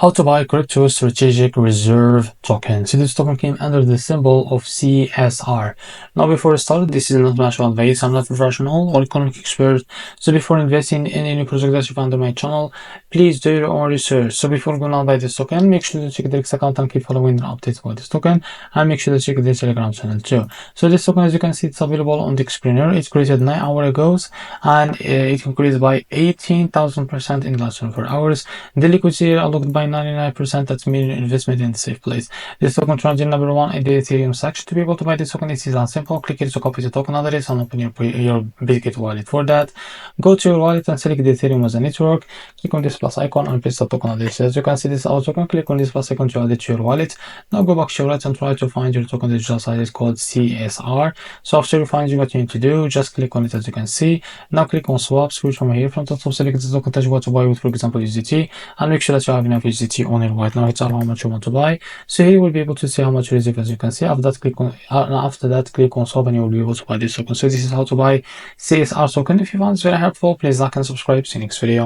How to buy crypto strategic reserve token. So this token came under the symbol of CSR. Now before we start, this is not financial advice. I'm not a professional or economic expert. So before investing in any project that you find on my channel, please do your own research. So before going on buy this token, make sure to check the X account and keep following the updates about this token, and make sure to check the Telegram channel too. So this token, as you can see, it's available on the Explainer. It's created 9 hours ago, and it increased by 18,000% in the last 24 hours. The liquidity unlocked by 99%. That's meaning investment in a safe place. This token transaction number 1 in the Ethereum section. To be able to buy this token, it is simple. Click here to copy the token address and open your Bitget wallet. For that, go to your wallet and select the Ethereum as a network. Click on this plus icon and paste the token address. As you can see, this is our token. Click on this plus icon to add it to your wallet. Now go back to your wallet and try to find your token digital size. It's called CSR. So after you find what you need to do, just click on it as you can see. Now click on swap, switch from here from the top, select the token that you want to buy with, for example, USDT, and make sure that you have enough USDT on your wallet. Now it's all how much you want to buy. So here you will be able to see how much you receive, as you can see. After that, click on swap, and you will be able to buy this token. So this is how to buy CSR token. If you found this very helpful, please like and subscribe. See you next video.